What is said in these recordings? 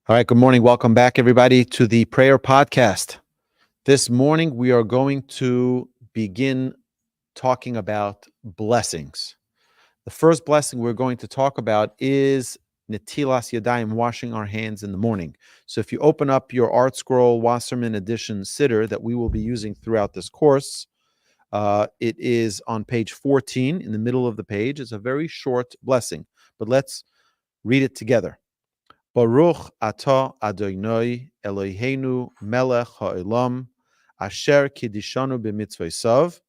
All right, good morning. Welcome back, everybody, to the prayer podcast. This morning, we are going to begin talking about blessings. The first blessing we're going to talk about is Netilas Yadayim, washing our hands in the morning. So if you open up your Art Scroll Wasserman Edition Siddur that we will be using throughout this course, it is on page 14 in the middle of the page. It's a very short blessing, but let's read it together. Baruch atah Adonai Eloheinu melech ha'olam asher kidishanu b'mitzvosav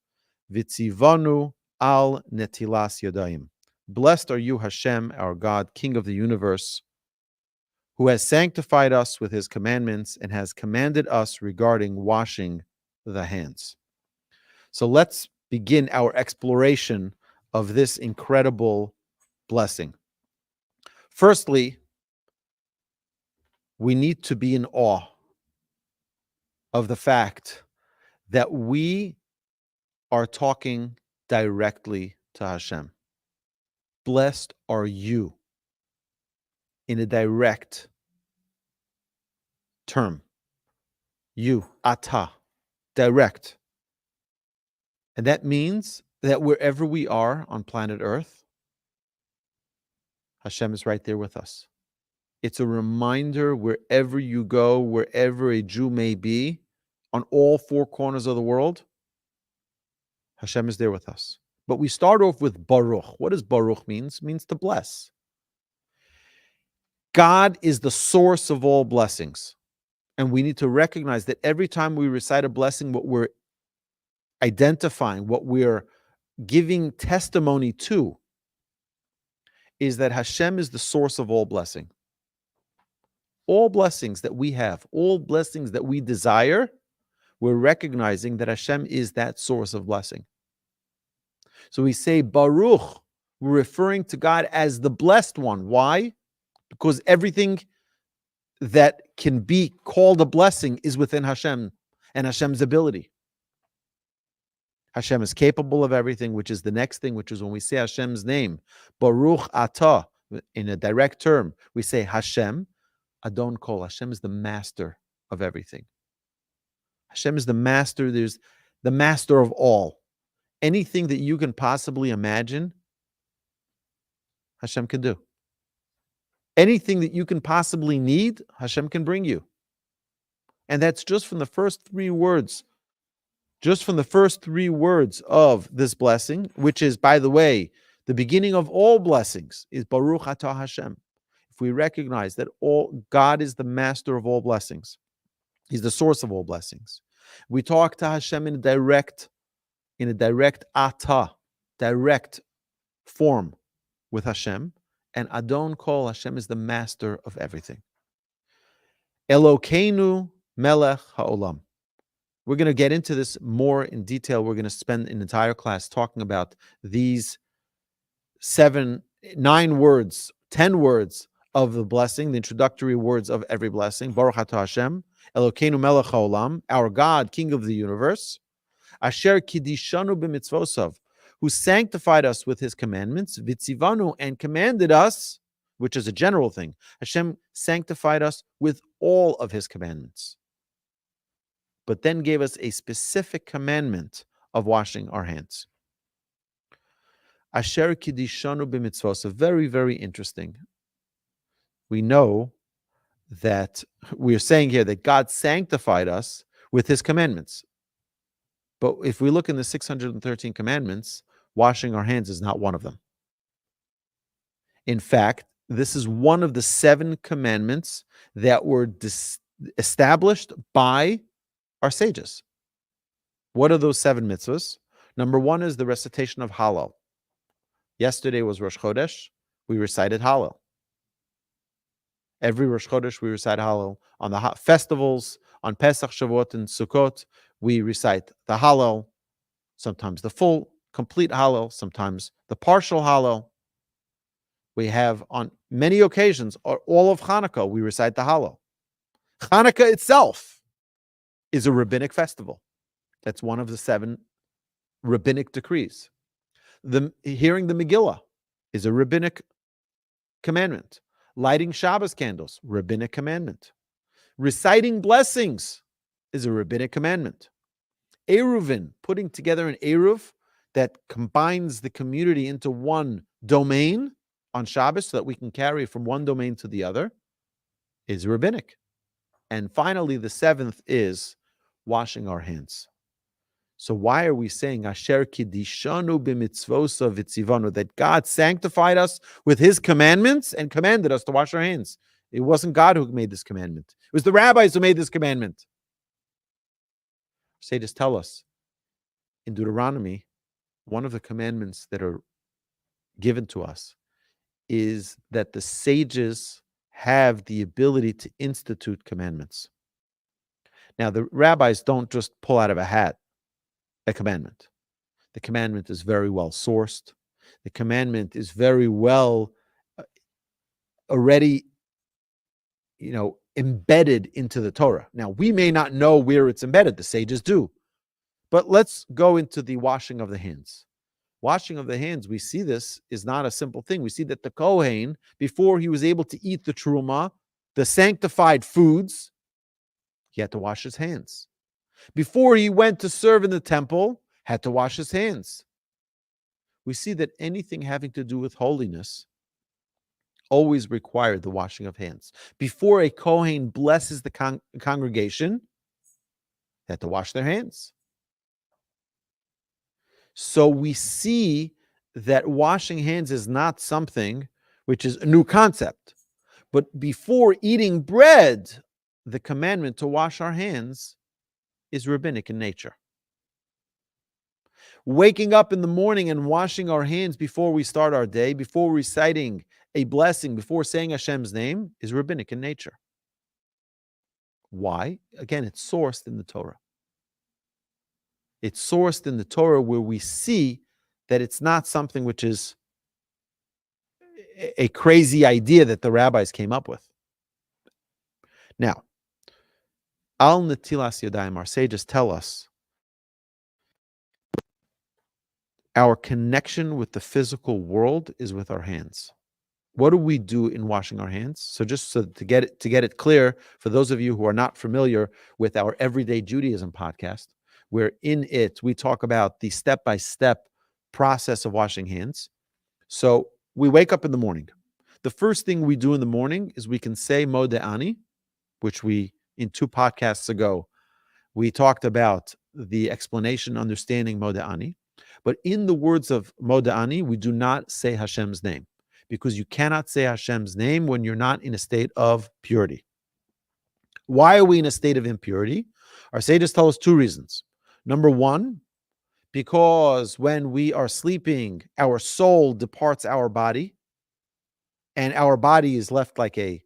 v'tzivanu al netilas yadayim. Blessed are you, Hashem, our God, King of the universe, who has sanctified us with his commandments and has commanded us regarding washing the hands. So let's begin our exploration of this incredible blessing. Firstly, we need to be in awe of the fact that we are talking directly to Hashem. Blessed are you in a direct term. You, ata, direct. And that means that wherever we are on planet Earth, Hashem is right there with us. It's a reminder wherever you go, wherever a Jew may be, on all four corners of the world, Hashem is there with us. But we start off with Baruch. What does Baruch means? It means to bless. God is the source of all blessings. And we need to recognize that every time we recite a blessing, what we're identifying, what we're giving testimony to, is that Hashem is the source of all blessing. All blessings that we have, all blessings that we desire, we're recognizing that Hashem is that source of blessing. So we say Baruch, we're referring to God as the blessed one. Why? Because everything that can be called a blessing is within Hashem and Hashem's ability. Hashem is capable of everything, which is the next thing, which is when we say Hashem's name, Baruch Atah, in a direct term, we say Hashem, Adon Kol. Hashem is the master of everything. Hashem is the master. There's the master of all. Anything that you can possibly imagine, Hashem can do. Anything that you can possibly need, Hashem can bring you. And that's just from the first three words. Just from the first three words of this blessing, which is, by the way, the beginning of all blessings, is Baruch Atah Hashem. If we recognize that God is the master of all blessings, He's the source of all blessings. We talk to Hashem in a direct atah, direct form with Hashem, and Adon Kol, Hashem is the master of everything. Elokeinu melech ha'olam. We're going to get into this more in detail. We're going to spend an entire class talking about these 10 words of the blessing, the introductory words of every blessing. Baruch atah Hashem, Elokeinu melech ha'olam, our God, King of the universe, asher kidishanu b'mitzvosav, who sanctified us with his commandments, v'tzivanu, and commanded us, which is a general thing. Hashem sanctified us with all of his commandments, but then gave us a specific commandment of washing our hands. Asher kidishanu b'mitzvosav, very, very interesting. We know that we are saying here that God sanctified us with his commandments. But if we look in the 613 commandments, washing our hands is not one of them. In fact, this is one of the 7 commandments that were established by our sages. What are those 7 mitzvahs? Number 1 is the recitation of Hallel. Yesterday was Rosh Chodesh. We recited Hallel. Every Rosh Chodesh we recite Hallel. On the festivals, on Pesach, Shavuot, and Sukkot, we recite the Hallel, sometimes the full, complete Hallel, sometimes the partial Hallel. We have on many occasions, or all of Hanukkah, we recite the Hallel. Hanukkah itself is a rabbinic festival. That's one of the 7 rabbinic decrees. Hearing the Megillah is a rabbinic commandment. Lighting Shabbos candles, rabbinic commandment. Reciting blessings is a rabbinic commandment. Eruvin, putting together an eruv that combines the community into one domain on Shabbos so that we can carry from one domain to the other, is rabbinic. And finally, the seventh is washing our hands. So why are we saying Asher Kiddishanu b'mitzvosa v'tzivanu, that God sanctified us with His commandments and commanded us to wash our hands? It wasn't God who made this commandment. It was the rabbis who made this commandment. Sages tell us in Deuteronomy, one of the commandments that are given to us is that the sages have the ability to institute commandments. Now, the rabbis don't just pull out of a hat a commandment. The commandment is very well sourced. The commandment is very well already, embedded into the Torah. Now, we may not know where it's embedded. The sages do. But let's go into the washing of the hands. Washing of the hands, we see this is not a simple thing. We see that the Kohen, before he was able to eat the truma, the sanctified foods, he had to wash his hands. Before he went to serve in the temple, had to wash his hands. We see that anything having to do with holiness always required the washing of hands. Before a Kohen blesses the congregation, they had to wash their hands. So we see that washing hands is not something which is a new concept. But before eating bread, the commandment to wash our hands is rabbinic in nature. Waking up in the morning and washing our hands before we start our day, before reciting a blessing, before saying Hashem's name, is rabbinic in nature. Why? Again, it's sourced in the Torah. It's sourced in the Torah where we see that it's not something which is a crazy idea that the rabbis came up with. Now, Al Netilas Yadayim, our sages tell us our connection with the physical world is with our hands. What do we do in washing our hands? So just so to get it clear, for those of you who are not familiar with our Everyday Judaism podcast, where in it we talk about the step-by-step process of washing hands. So we wake up in the morning. The first thing we do in the morning is we can say Modeh Ani, which we, in 2 podcasts ago, we talked about the explanation, understanding Modeh Ani. But in the words of Modeh Ani, we do not say Hashem's name, because you cannot say Hashem's name when you're not in a state of purity. Why are we in a state of impurity? Our sages tell us 2 reasons. Number 1, because when we are sleeping, our soul departs our body, and our body is left like a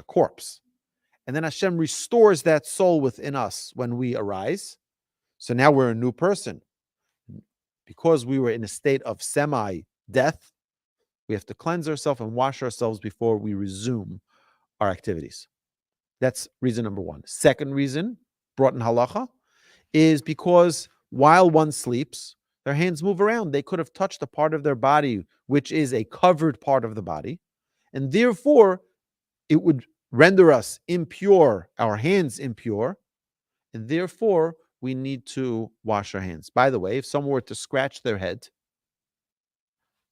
corpse. And then Hashem restores that soul within us when we arise. So now we're a new person. Because we were in a state of semi-death, we have to cleanse ourselves and wash ourselves before we resume our activities. That's reason number 1. Second reason, brought in halacha, is because while one sleeps, their hands move around. They could have touched a part of their body, which is a covered part of the body, and therefore it would render us impure, our hands impure, and therefore we need to wash our hands. By the way, if someone were to scratch their head,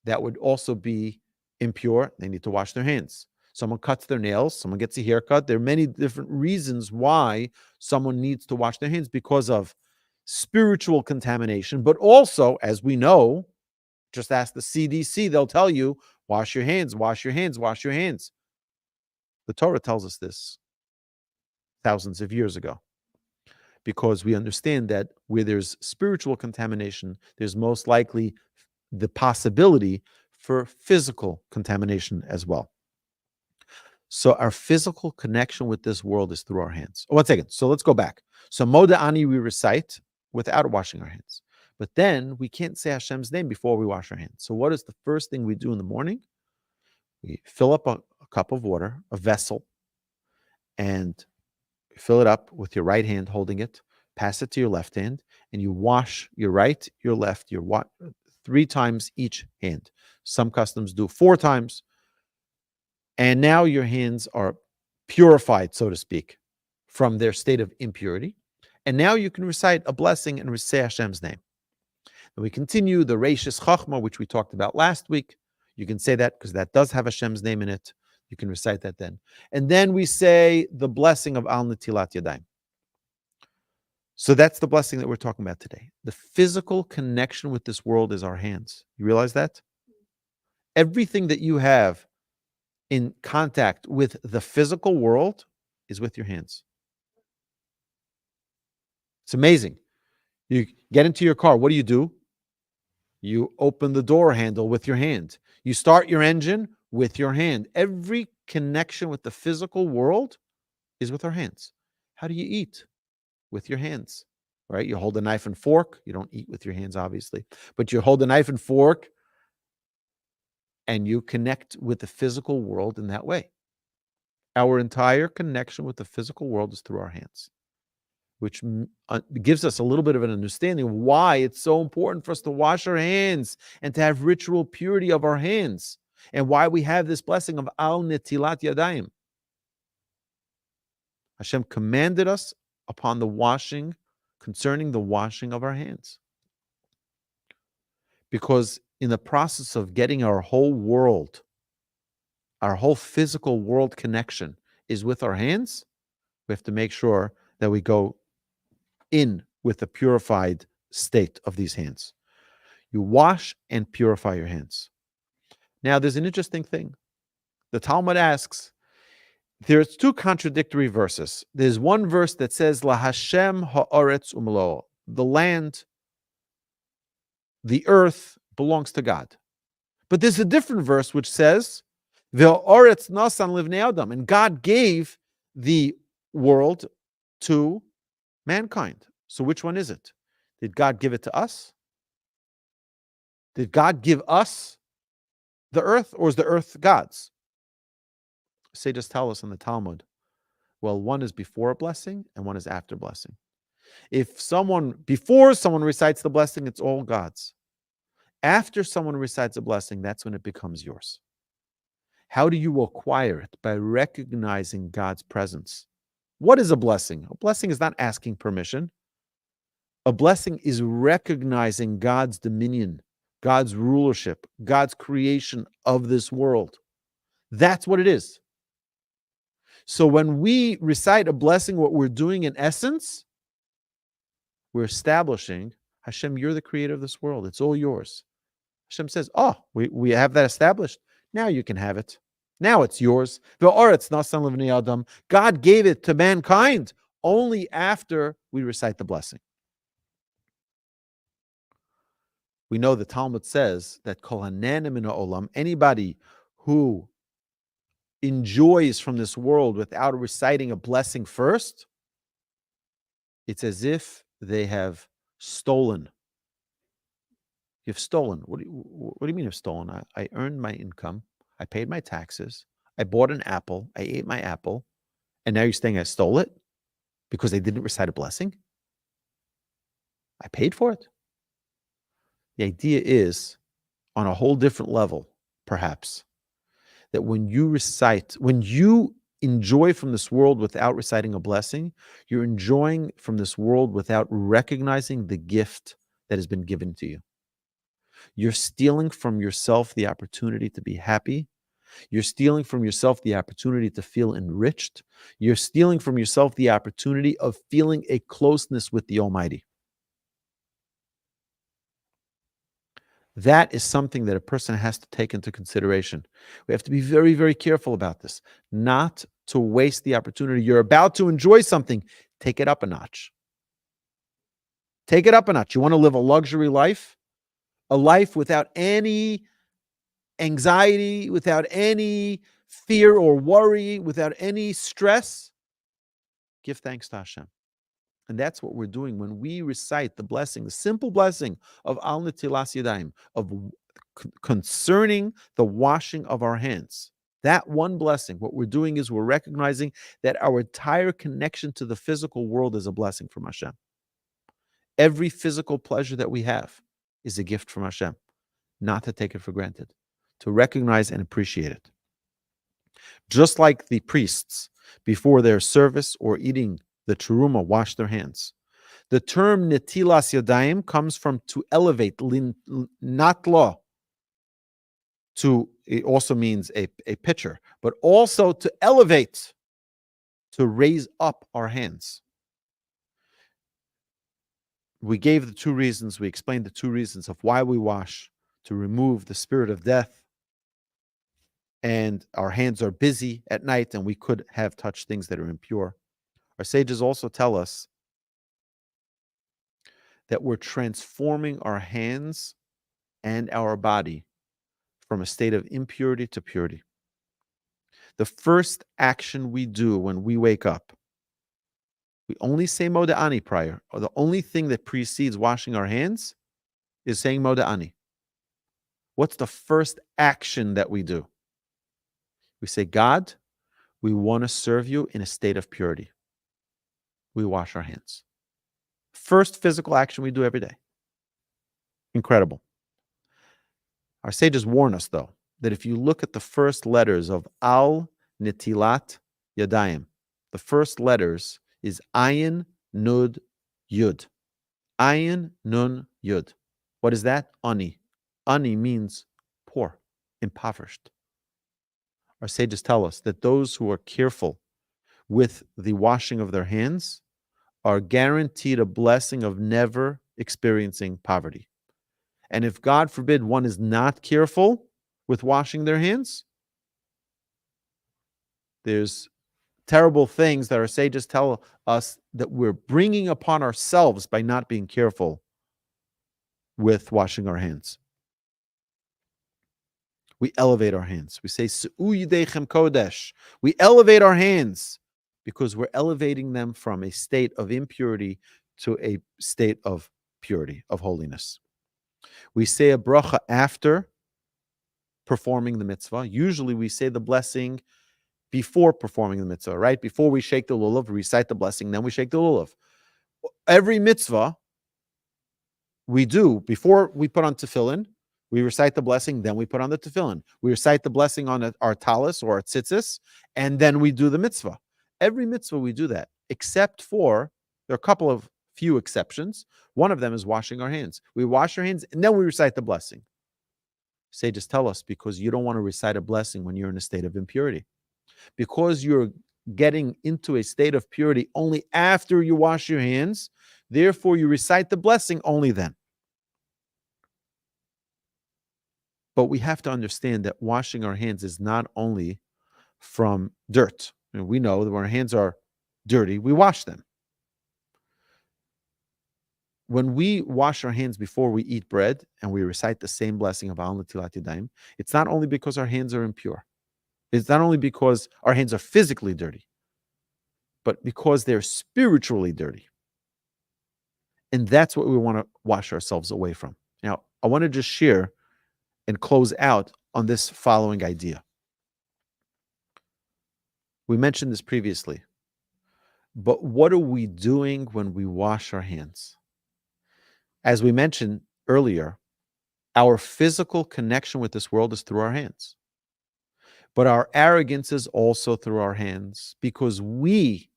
that would also be impure. They need to wash their hands. Someone cuts their nails, someone gets a haircut. There are many different reasons why someone needs to wash their hands, because of spiritual contamination, but also, as we know, just ask the CDC, they'll tell you, wash your hands, wash your hands, wash your hands. The Torah tells us this thousands of years ago, because we understand that where there's spiritual contamination, there's most likely the possibility for physical contamination as well. So our physical connection with this world is through our hands. Oh, 1 second. So let's go back. So Modeh Ani we recite without washing our hands. But then we can't say Hashem's name before we wash our hands. So what is the first thing we do in the morning? We fill up a cup of water, a vessel, and fill it up with your right hand holding it, pass it to your left hand, and you wash your right, your left, 3 times each hand. Some customs do 4 times. And now your hands are purified, so to speak, from their state of impurity. And now you can recite a blessing and say Hashem's name. And we continue the Reishis Chachma, which we talked about last week. You can say that because that does have Hashem's name in it. You can recite that then. And then we say the blessing of Al Netilas Yadayim. So that's the blessing that we're talking about today. The physical connection with this world is our hands. You realize that? Everything that you have in contact with the physical world is with your hands. It's amazing. You get into your car. What do? You open the door handle with your hand. You start your engine with your hand. Every connection with the physical world is with our hands. How do you eat? With your hands, right? You hold a knife and fork. You don't eat with your hands, obviously, but you hold a knife and fork and you connect with the physical world in that way. Our entire connection with the physical world is through our hands, which gives us a little bit of an understanding of why it's so important for us to wash our hands and to have ritual purity of our hands, and why we have this blessing of Al Netilas Yadayim. Hashem commanded us upon the washing, concerning the washing of our hands. Because in the process of getting our whole world, our whole physical world connection is with our hands, we have to make sure that we go in with a purified state of these hands. You wash and purify your hands. Now, there's an interesting thing. The Talmud asks, there's two contradictory verses. There's one verse that says, La Hashem ha'aretz umlo, the land, the earth belongs to God. But there's a different verse which says, Ve'oretz nasan livnei adam, and God gave the world to mankind. So which one is it? Did God give it to us? Did God give us the earth, or is the earth God's? Say, just tell us in the Talmud. Well, one is before a blessing and one is after blessing. If before someone recites the blessing, it's all God's. After someone recites a blessing, that's when it becomes yours. How do you acquire it? By recognizing God's presence. What is a blessing? A blessing is not asking permission. A blessing is recognizing God's dominion, God's rulership, God's creation of this world. That's what it is. So when we recite a blessing, what we're doing in essence, we're establishing, Hashem, you're the creator of this world. It's all yours. Hashem says, oh, we have that established. Now you can have it. Now it's yours. God gave it to mankind only after we recite the blessing. We know the Talmud says that kol hananim min ha'olam, anybody who enjoys from this world without reciting a blessing first, it's as if they have stolen. You've stolen. What do you mean you've stolen? I earned my income. I paid my taxes. I bought an apple. I ate my apple. And now you're saying I stole it because I didn't recite a blessing? I paid for it. The idea is, on a whole different level, perhaps, that when you enjoy from this world without reciting a blessing, you're enjoying from this world without recognizing the gift that has been given to you. You're stealing from yourself the opportunity to be happy. You're stealing from yourself the opportunity to feel enriched. You're stealing from yourself the opportunity of feeling a closeness with the Almighty. That is something that a person has to take into consideration. We have to be very, very careful about this, not to waste the opportunity. You're about to enjoy something, take it up a notch. Take it up a notch. You want to live a luxury life? A life without any anxiety, without any fear or worry, without any stress? Give thanks to Hashem. And that's what we're doing when we recite the blessing, the simple blessing of Al Netilas Yadayim, of concerning the washing of our hands. That one blessing, what we're doing is we're recognizing that our entire connection to the physical world is a blessing from Hashem. Every physical pleasure that we have is a gift from Hashem, not to take it for granted, to recognize and appreciate it. Just like the priests, before their service or eating the teruma, wash their hands. The term Netilas Yadayim comes from to elevate, natlo, to, it also means a pitcher, but also to elevate, to raise up our hands. We gave the two reasons, we explained the two reasons of why we wash: to remove the spirit of death, and our hands are busy at night and we could have touched things that are impure. Our sages also tell us that we're transforming our hands and our body from a state of impurity to purity. The first action we do when we wake up, we only say Moda'ani prior, or the only thing that precedes washing our hands is saying Moda'ani. What's the first action that we do? We say, God, we want to serve you in a state of purity. We wash our hands. First physical action we do every day. Incredible. Our sages warn us, though, that if you look at the first letters of Al Netilat Yadayim, the first letters is Ayin Nud Yud. Ayin Nun Yud. What is that? Ani. Ani means poor, impoverished. Our sages tell us that those who are careful with the washing of their hands are guaranteed a blessing of never experiencing poverty. And if, God forbid, one is not careful with washing their hands, there's terrible things that our sages tell us that we're bringing upon ourselves by not being careful with washing our hands. We elevate our hands. We say, Se'u Yidechem Kodesh. We elevate our hands because we're elevating them from a state of impurity to a state of purity, of holiness. We say a bracha after performing the mitzvah. Usually we say the blessing before performing the mitzvah, right? Before we shake the lulav, we recite the blessing, then we shake the lulav. Every mitzvah we do, before we put on tefillin, we recite the blessing, then we put on the tefillin. We recite the blessing on our talis or our tzitzis, and then we do the mitzvah. Every mitzvah we do that, except for, there are a couple of few exceptions. One of them is washing our hands. We wash our hands, and then we recite the blessing. Sages tell us because you don't want to recite a blessing when you're in a state of impurity. Because you're getting into a state of purity only after you wash your hands, therefore you recite the blessing only then. But we have to understand that washing our hands is not only from dirt. We know that when our hands are dirty, we wash them. When we wash our hands before we eat bread and we recite the same blessing of Al Netilat Yadayim, it's not only because our hands are impure. It's not only because our hands are physically dirty, but because they're spiritually dirty. And that's what we want to wash ourselves away from. Now, I want to just share and close out on this following idea. We mentioned this previously, but what are we doing when we wash our hands? As we mentioned earlier, our physical connection with this world is through our hands. But our arrogance is also through our hands because we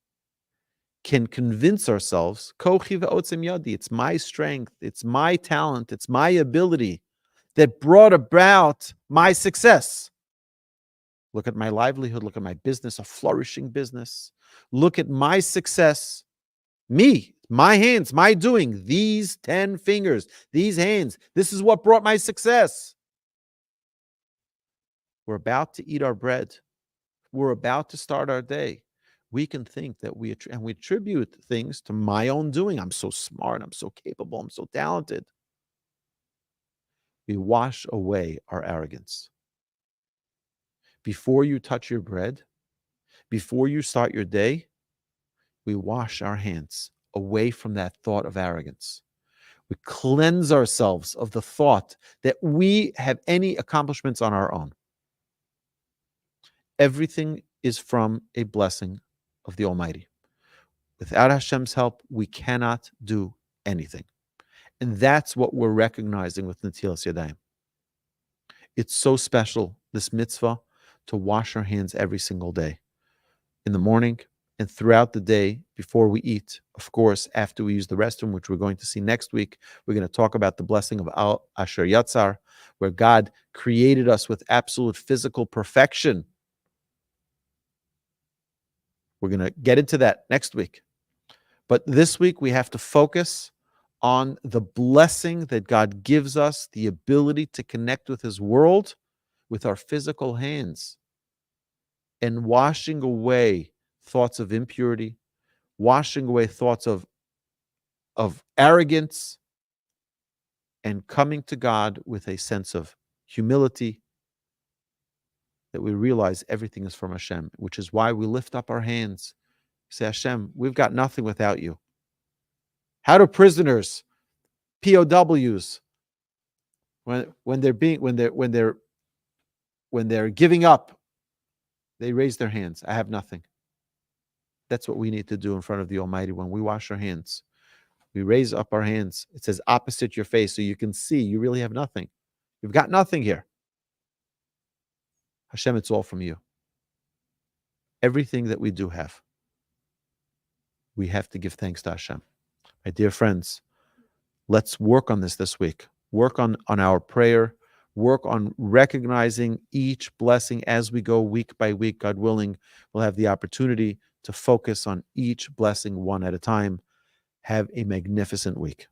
can convince ourselves, Kochi ve'otzem yadi, it's my strength, it's my talent, it's my ability that brought about my success. Look at my livelihood, look at my business, a flourishing business. Look at my success, me, my hands, my doing, these 10 fingers, these hands. This is what brought my success. We're about to eat our bread. We're about to start our day. We can think that we attribute things to my own doing. I'm so smart, I'm so capable, I'm so talented. We wash away our arrogance. Before you touch your bread, before you start your day, we wash our hands away from that thought of arrogance. We cleanse ourselves of the thought that we have any accomplishments on our own. Everything is from a blessing of the Almighty. Without Hashem's help, we cannot do anything. And that's what we're recognizing with Netilas Yadayim. It's so special, this mitzvah, to wash our hands every single day, in the morning and throughout the day before we eat. Of course, after we use the restroom, which we're going to see next week, we're going to talk about the blessing of Al Asher Yatzar, where God created us with absolute physical perfection. We're going to get into that next week. But this week, we have to focus on the blessing that God gives us, the ability to connect with His world with our physical hands, and washing away thoughts of impurity, washing away thoughts of arrogance, and coming to God with a sense of humility, that we realize everything is from Hashem, which is why we lift up our hands. Say, Hashem, we've got nothing without you. How do prisoners, POWs, when they're giving up, they raise their hands? I have nothing. That's what we need to do in front of the Almighty when we wash our hands. We raise up our hands. It says opposite your face so you can see you really have nothing. You've got nothing here. Hashem, it's all from you. Everything that we do have, we have to give thanks to Hashem. My dear friends, let's work on this week. Work on our prayer. Work on recognizing each blessing as we go week by week. God willing, we'll have the opportunity to focus on each blessing one at a time. Have a magnificent week.